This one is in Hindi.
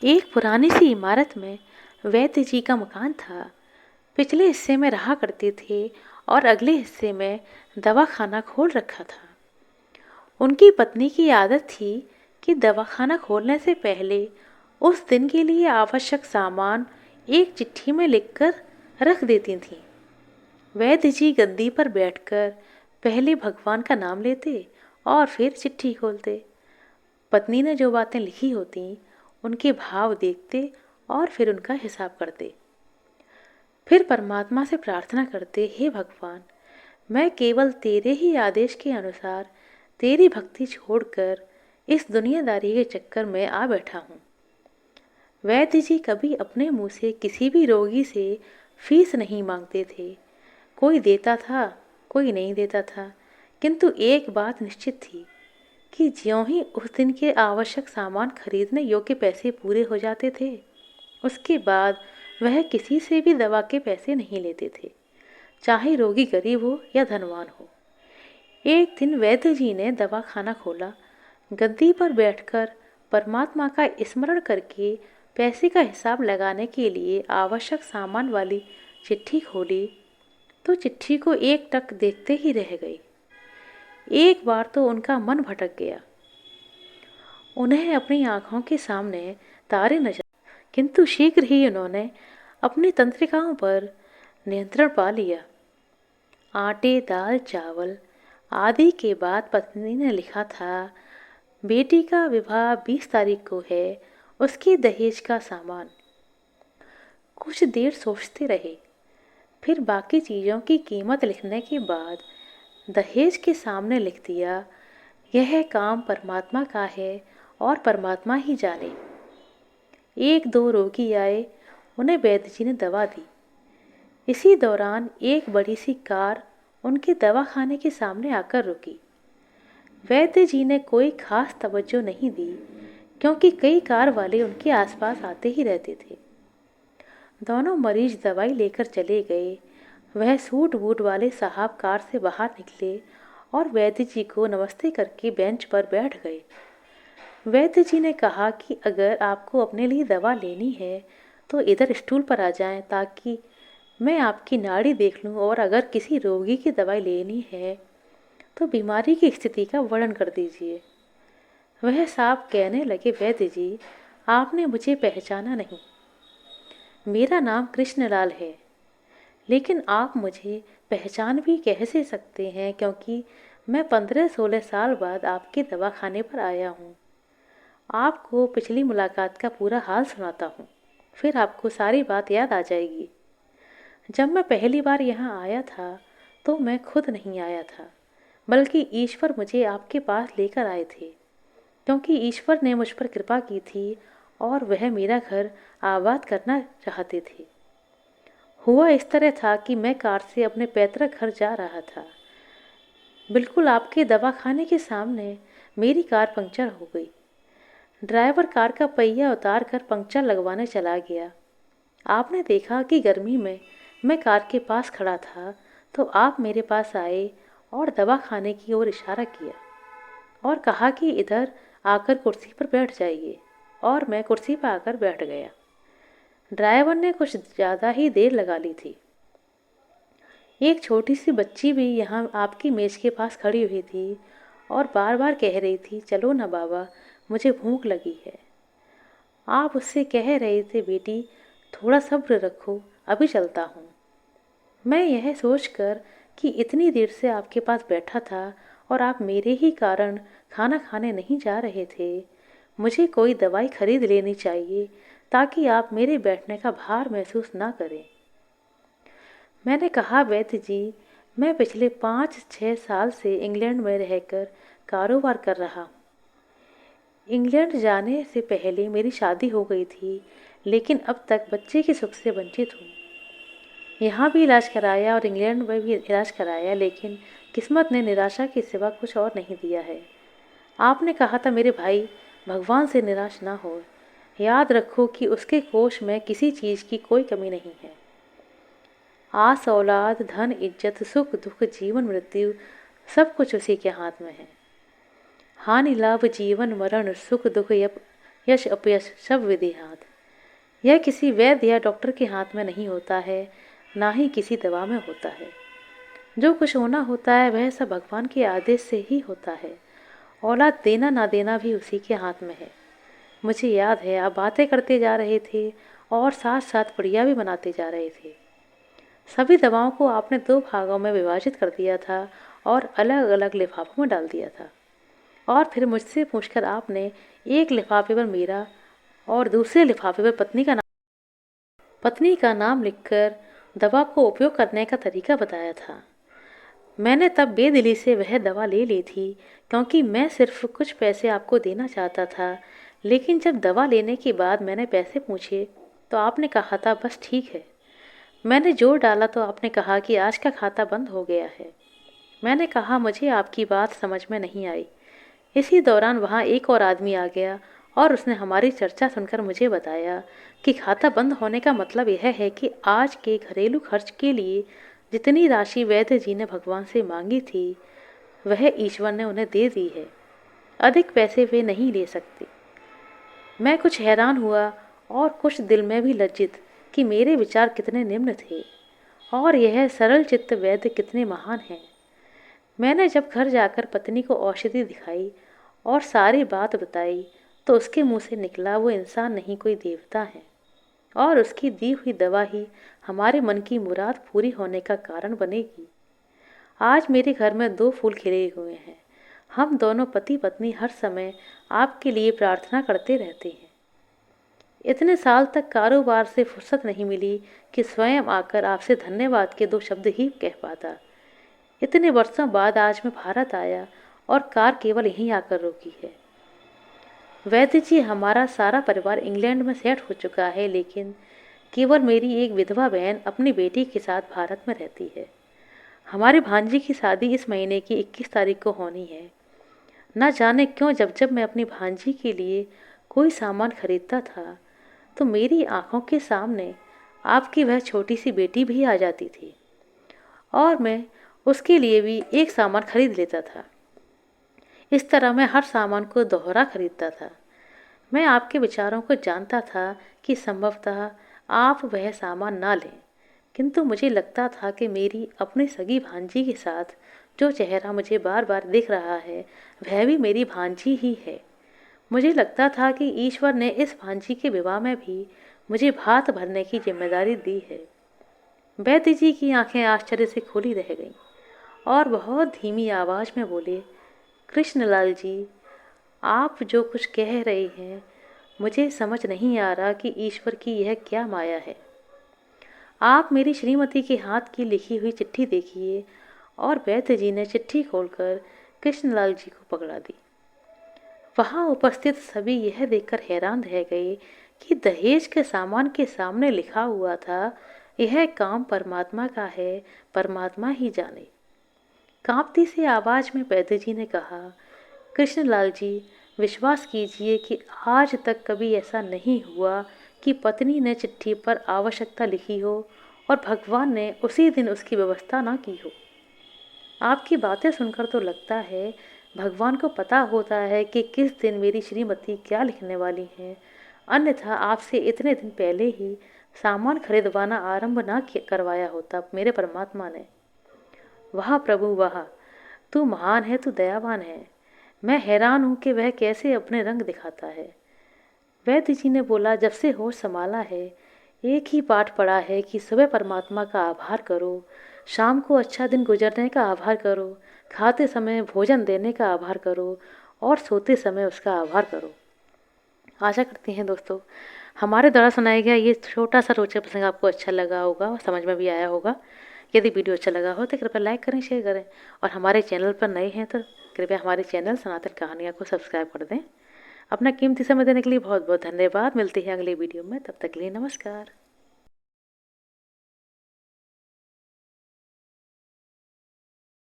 एक पुरानी सी इमारत में वैद्य जी का मकान था। पिछले हिस्से में रहा करते थे और अगले हिस्से में दवाखाना खोल रखा था। उनकी पत्नी की आदत थी कि दवाखाना खोलने से पहले उस दिन के लिए आवश्यक सामान एक चिट्ठी में लिखकर रख देती थीं। वैद्य जी गद्दी पर बैठकर पहले भगवान का नाम लेते और फिर चिट्ठी खोलते। पत्नी ने जो बातें लिखी होती उनके भाव देखते और फिर उनका हिसाब करते। फिर परमात्मा से प्रार्थना करते, हे भगवान, मैं केवल तेरे ही आदेश के अनुसार तेरी भक्ति छोड़कर इस दुनियादारी के चक्कर में आ बैठा हूँ। वैद्य जी कभी अपने मुंह से किसी भी रोगी से फीस नहीं मांगते थे। कोई देता था, कोई नहीं देता था, किंतु एक बात निश्चित थी कि ज्यों ही उस दिन के आवश्यक सामान खरीदने योग्य पैसे पूरे हो जाते थे, उसके बाद वह किसी से भी दवा के पैसे नहीं लेते थे, चाहे रोगी गरीब हो या धनवान हो। एक दिन वैद्य जी ने दवाखाना खोला। गद्दी पर बैठकर परमात्मा का स्मरण करके पैसे का हिसाब लगाने के लिए आवश्यक सामान वाली चिट्ठी खोली तो चिट्ठी को एक टक देखते ही रह गई। एक बार तो उनका मन भटक गया। उन्हें अपनी आंखों के सामने तारे नजर, किंतु शीघ्र ही उन्होंने अपनी तंत्रिकाओं पर नियंत्रण पा लिया। आटे, दाल, चावल आदि के बाद पत्नी ने लिखा था, बेटी का विवाह 20 तारीख को है, उसके दहेज का सामान। कुछ देर सोचते रहे, फिर बाकी चीज़ों की कीमत लिखने के बाद दहेज के सामने लिख दिया, यह काम परमात्मा का है और परमात्मा ही जाने। एक दो रोगी आए, उन्हें वैद्य जी ने दवा दी। इसी दौरान एक बड़ी सी कार उनके दवाखाने के सामने आकर रुकी। वैद्य जी ने कोई खास तवज्जो नहीं दी, क्योंकि कई कार वाले उनके आसपास आते ही रहते थे। दोनों मरीज दवाई लेकर चले गए। वह सूट बूट वाले साहब कार से बाहर निकले और वैद्य जी को नमस्ते करके बेंच पर बैठ गए। वैद्य जी ने कहा कि अगर आपको अपने लिए दवा लेनी है तो इधर स्टूल पर आ जाएं, ताकि मैं आपकी नाड़ी देख लूं, और अगर किसी रोगी की दवाई लेनी है तो बीमारी की स्थिति का वर्णन कर दीजिए। वह साहब कहने लगे, वैद्य जी, आपने मुझे पहचाना नहीं। मेरा नाम कृष्णलाल है, लेकिन आप मुझे पहचान भी कैसे सकते हैं, क्योंकि मैं 15-16 साल बाद आपके दवाखाने पर आया हूँ। आपको पिछली मुलाकात का पूरा हाल सुनाता हूँ, फिर आपको सारी बात याद आ जाएगी। जब मैं पहली बार यहाँ आया था तो मैं खुद नहीं आया था, बल्कि ईश्वर मुझे आपके पास लेकर आए थे, क्योंकि ईश्वर ने मुझ पर कृपा की थी और वह मेरा घर आबाद करना चाहते थे। हुआ इस तरह था कि मैं कार से अपने पैतृक घर जा रहा था। बिल्कुल आपके दवाखाने के सामने मेरी कार पंक्चर हो गई। ड्राइवर कार का पहिया उतार कर पंक्चर लगवाने चला गया। आपने देखा कि गर्मी में मैं कार के पास खड़ा था तो आप मेरे पास आए और दवाखाने की ओर इशारा किया और कहा कि इधर आकर कुर्सी पर बैठ जाइए, और मैं कुर्सी पर आकर बैठ गया। ड्राइवर ने कुछ ज़्यादा ही देर लगा ली थी। एक छोटी सी बच्ची भी यहाँ आपकी मेज़ के पास खड़ी हुई थी और बार बार कह रही थी, चलो ना बाबा, मुझे भूख लगी है। आप उससे कह रहे थे, बेटी थोड़ा सब्र रखो, अभी चलता हूँ। मैं यह सोचकर कि इतनी देर से आपके पास बैठा था और आप मेरे ही कारण खाना खाने नहीं जा रहे थे, मुझे कोई दवाई खरीद लेनी चाहिए ताकि आप मेरे बैठने का भार महसूस ना करें। मैंने कहा, वैद्य जी, मैं पिछले 5-6 साल से इंग्लैंड में रहकर कारोबार कर रहा हूँ। इंग्लैंड जाने से पहले मेरी शादी हो गई थी, लेकिन अब तक बच्चे के सुख से वंचित हूँ। यहाँ भी इलाज कराया और इंग्लैंड में भी इलाज कराया, लेकिन किस्मत ने निराशा के सिवा कुछ और नहीं दिया है। आपने कहा था मेरे भाई, भगवान से निराश ना हो। याद रखो कि उसके कोष में किसी चीज़ की कोई कमी नहीं है। आस, औलाद, धन, इज्जत, सुख दुख, जीवन मृत्यु, सब कुछ उसी के हाथ में है। हानि लाभ, जीवन मरण, सुख दुख, यश अपयश सब विधि हाथ। यह किसी वैद्य या डॉक्टर के हाथ में नहीं होता है, ना ही किसी दवा में होता है। जो कुछ होना होता है वह सब भगवान के आदेश से ही होता है। औलाद देना ना देना भी उसी के हाथ में है। मुझे याद है आप बातें करते जा रहे थे और साथ साथ पुड़िया भी बनाते जा रहे थे। सभी दवाओं को आपने 2 भागों में विभाजित कर दिया था और अलग अलग लिफाफों में डाल दिया था। और फिर मुझसे पूछकर आपने एक लिफाफे पर मेरा और दूसरे लिफाफे पर पत्नी का नाम लिखकर दवा को उपयोग करने का तरीका बताया था। मैंने तब बेदिली से वह दवा ले ली थी, क्योंकि मैं सिर्फ कुछ पैसे आपको देना चाहता था। लेकिन जब दवा लेने के बाद मैंने पैसे पूछे तो आपने कहा था बस ठीक है। मैंने जोर डाला तो आपने कहा कि आज का खाता बंद हो गया है। मैंने कहा मुझे आपकी बात समझ में नहीं आई। इसी दौरान वहाँ एक और आदमी आ गया और उसने हमारी चर्चा सुनकर मुझे बताया कि खाता बंद होने का मतलब यह है कि आज के घरेलू खर्च के लिए जितनी राशि वैद्य जी ने भगवान से मांगी थी वह ईश्वर ने उन्हें दे दी है। अधिक पैसे वे नहीं ले सकते। मैं कुछ हैरान हुआ और कुछ दिल में भी लज्जित कि मेरे विचार कितने निम्न थे और यह सरल चित्त वैद्य कितने महान हैं। मैंने जब घर जाकर पत्नी को औषधि दिखाई और सारी बात बताई तो उसके मुंह से निकला वो इंसान नहीं कोई देवता है और उसकी दी हुई दवा ही हमारे मन की मुराद पूरी होने का कारण बनेगी। आज मेरे घर में 2 फूल खिले हुए हैं। हम दोनों पति पत्नी हर समय आपके लिए प्रार्थना करते रहते हैं। इतने साल तक कारोबार से फुर्सत नहीं मिली कि स्वयं आकर आपसे धन्यवाद के 2 शब्द ही कह पाता। इतने वर्षों बाद आज मैं भारत आया और कार केवल यहीं आकर रुकी है। वैद्य जी हमारा सारा परिवार इंग्लैंड में सेट हो चुका है, लेकिन केवल मेरी एक विधवा बहन अपनी बेटी के साथ भारत में रहती है। हमारी भांजी की शादी इस महीने की 21 तारीख को होनी है। न जाने क्यों जब जब मैं अपनी भांजी के लिए कोई सामान खरीदता था तो मेरी आंखों के सामने आपकी वह छोटी सी बेटी भी आ जाती थी और मैं उसके लिए भी एक सामान खरीद लेता था। इस तरह मैं हर सामान को दोहरा खरीदता था। मैं आपके विचारों को जानता था कि संभवतः आप वह सामान ना लें, किंतु मुझे लगता था कि मेरी अपनी सगी भांजी के साथ जो चेहरा मुझे बार बार दिख रहा है वह भी मेरी भांजी ही है। मुझे लगता था कि ईश्वर ने इस भांजी के विवाह में भी मुझे भात भरने की जिम्मेदारी दी है। वैद्य जी की आंखें आश्चर्य से खुली रह गईं और बहुत धीमी आवाज में बोले, कृष्णलाल जी, आप जो कुछ कह रहे हैं मुझे समझ नहीं आ रहा कि ईश्वर की यह क्या माया है। आप मेरी श्रीमती के हाथ की लिखी हुई चिट्ठी देखिए। और वैद्य जी ने चिट्ठी खोलकर कृष्णलाल जी को पकड़ा दी। वहां उपस्थित सभी यह देखकर हैरान रह गए कि दहेज के सामान के सामने लिखा हुआ था, यह काम परमात्मा का है, परमात्मा ही जाने। कांपती सी आवाज में वैद्य जी ने कहा, कृष्णलाल जी, विश्वास कीजिए कि आज तक कभी ऐसा नहीं हुआ कि पत्नी ने चिट्ठी पर आवश्यकता लिखी हो और भगवान ने उसी दिन उसकी व्यवस्था ना की हो। आपकी बातें सुनकर तो लगता है भगवान को पता होता है कि किस दिन मेरी श्रीमती क्या लिखने वाली हैं, अन्यथा आपसे इतने दिन पहले ही सामान खरीदवाना आरंभ ना करवाया होता मेरे परमात्मा ने। वाह प्रभु वाह, तू महान है, तू दयावान है। मैं हैरान हूँ कि वह कैसे अपने रंग दिखाता है। वैद्य जी ने बोला, जब से होश संभाला है एक ही पाठ पढ़ा है कि सुबह परमात्मा का आभार करो, शाम को अच्छा दिन गुजरने का आभार करो, खाते समय भोजन देने का आभार करो और सोते समय उसका आभार करो। आशा करती हैं दोस्तों हमारे द्वारा सुनाया गया ये छोटा सा रोचक प्रसंग आपको अच्छा लगा होगा और समझ में भी आया होगा। यदि वीडियो अच्छा लगा हो तो कृपया लाइक करें, शेयर करें और हमारे चैनल पर नए हैं तो कृपया हमारे चैनल सनातन कहानियाँ को सब्सक्राइब कर दें। अपना कीमती समय देने के लिए बहुत बहुत धन्यवाद। मिलते हैं अगले वीडियो में, तब तक के लिए नमस्कार।